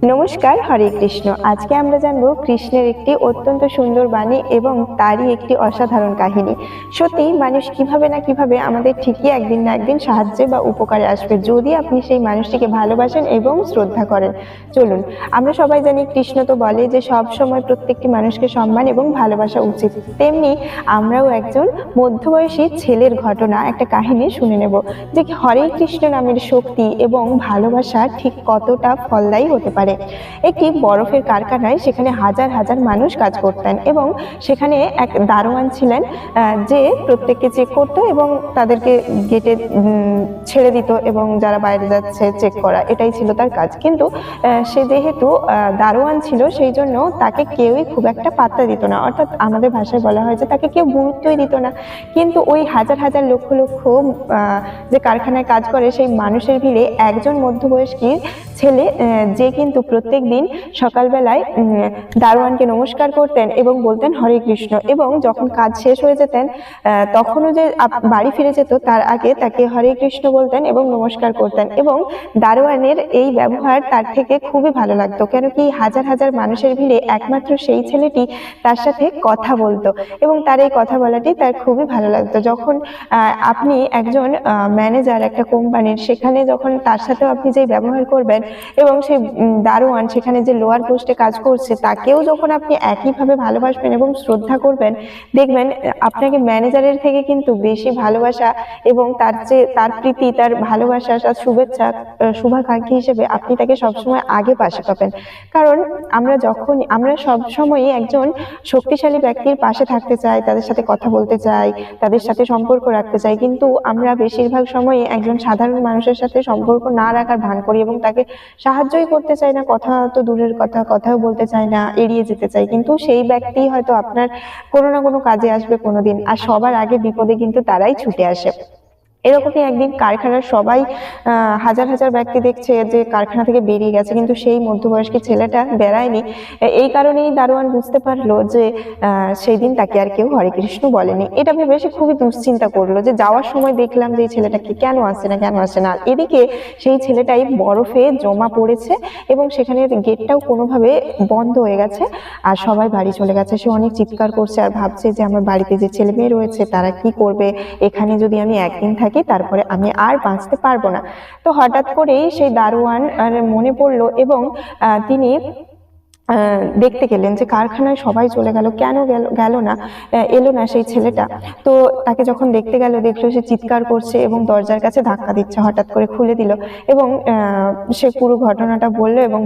নমস্কার, হরে কৃষ্ণ। আজকে আমরা জানবো কৃষ্ণের একটি অত্যন্ত সুন্দর বাণী এবং তারই একটি অসাধারণ কাহিনী। সত্যি মানুষ কিভাবে না কিভাবে আমাদের ঠিকই একদিন না একদিন সাহায্যে বা উপকারে আসবে, যদি আপনি সেই মানুষটিকে ভালোবাসেন এবং শ্রদ্ধা করেন। চলুন, আমরা সবাই জানি কৃষ্ণ তো বলে যে সব সময় প্রত্যেকটি মানুষকে সম্মান এবং ভালোবাসা উচিত। তেমনি আমরাও একজন মধ্যবয়সী ছেলের ঘটনা, একটা কাহিনী শুনে নেব যে হরে কৃষ্ণ নামের শক্তি এবং ভালোবাসা ঠিক কতটা ফলদায়ী হতে পারে। একটি বরফের কারখানায় সেখানে হাজার হাজার মানুষ কাজ করতেন এবং সেখানে এক দারোয়ান ছিলেন, যে প্রত্যেককে চেক করতো এবং তাদেরকে গেটে ছেড়ে দিত এবং যারা বাইরে যাচ্ছে চেক করা, এটাই ছিল তার কাজ। কিন্তু সে যেহেতু দারোয়ান ছিল, সেই জন্য তাকে কেউই খুব একটা পাত্তা দিত না, অর্থাৎ আমাদের ভাষায় বলা হয় যে তাকে কেউ গুরুত্বই দিত না। কিন্তু ওই হাজার হাজার লক্ষ লক্ষ যে কারখানায় কাজ করে সেই মানুষের ভিড়ে একজন মধ্যবয়স্কী ছেলে, যে কিন্তু প্রত্যেক দিন সকালবেলায় দারোয়ানকে নমস্কার করতেন এবং বলতেন হরে কৃষ্ণ, এবং যখন কাজ শেষ হয়ে যেতেন তখনও যে বাড়ি ফিরে যেত তার আগে তাকে হরে কৃষ্ণ বলতেন এবং নমস্কার করতেন। এবং দারোয়ানের এই ব্যবহার তার থেকে খুবই ভালো লাগতো, কেন কি হাজার হাজার মানুষের ভিড়ে একমাত্র সেই ছেলেটি তার সাথে কথা বলতো এবং তার এই কথা বলাটি তার খুবই ভালো লাগতো। যখন আপনি একজন ম্যানেজার একটা কোম্পানির, সেখানে যখন তার সাথেও আপনি যে ব্যবহার করবেন এবং সেই দারোয়ান সেখানে যে লোয়ার পোস্টে কাজ করছে তাকেও যখন আপনি একইভাবে ভালোবাসবেন এবং শ্রদ্ধা করবেন, দেখবেন আপনাকে ম্যানেজারের থেকে কিন্তু বেশি ভালোবাসা এবং তার প্রীতি, তার ভালোবাসা, তার শুভেচ্ছা, শুভাকাঙ্ক্ষী হিসেবে আপনি তাকে সবসময় আগে পাশে পাবেন। কারণ আমরা সব সময়ই একজন শক্তিশালী ব্যক্তির পাশে থাকতে চাই, তাদের সাথে কথা বলতে চাই, তাদের সাথে সম্পর্ক রাখতে চাই, কিন্তু আমরা বেশিরভাগ সময়ই একজন সাধারণ মানুষের সাথে সম্পর্ক না রাখার ভান করি এবং তাকে সাহায্যই করতে চাই না, কথা তো দূরের কথা, কথাও বলতে চাই না, এড়িয়ে যেতে চাই। কিন্তু সেই ব্যক্তি হয়তো আপনার কোনো না কোনো কাজে আসবে কোনোদিন, আর সবার আগে বিপদে কিন্তু তারাই ছুটে আসে। এরকমই একদিন কারখানার সবাই হাজার হাজার ব্যক্তি দেখছে যে কারখানা থেকে বেরিয়ে গেছে, কিন্তু সেই মধ্যবয়স্ক ছেলেটা বেরায়নি। এই কারণেই দারোয়ান বুঝতে পারলো যে সেই দিন তাকে আর কেউ হরে কৃষ্ণ বলেনি। এটা ভেবে সে খুবই দুশ্চিন্তা করলো যে যাওয়ার সময় দেখলাম যে এই ছেলেটাকে কেন আসে না, কেন আসে না। এদিকে সেই ছেলেটাই বরফে জমা পড়েছে এবং সেখানে গেটটাও কোনোভাবে বন্ধ হয়ে গেছে, আর সবাই বাড়ি চলে গেছে। সে অনেক চিৎকার করছে আর ভাবছে যে আমার বাড়িতে যে ছেলে মেয়ে রয়েছে তারা কি করবে, এখানে যদি আমি একদিন থাকি তারপরে আমি আর বাঁচতে পারবো না। তো হঠাৎ করেই সেই দারোয়ান মনে পড়লো এবং তিনি দেখতে গেলেন যে কারখানায় সবাই চলে গেল, কেন এলো না সেই ছেলেটা। তো তাকে যখন দেখতে গেল, দেখলো সে চিৎকার করছে এবং দরজার কাছে ধাক্কা দিচ্ছে। হঠাৎ করে খুলে দিল এবং সে পুরো ঘটনাটা বললো এবং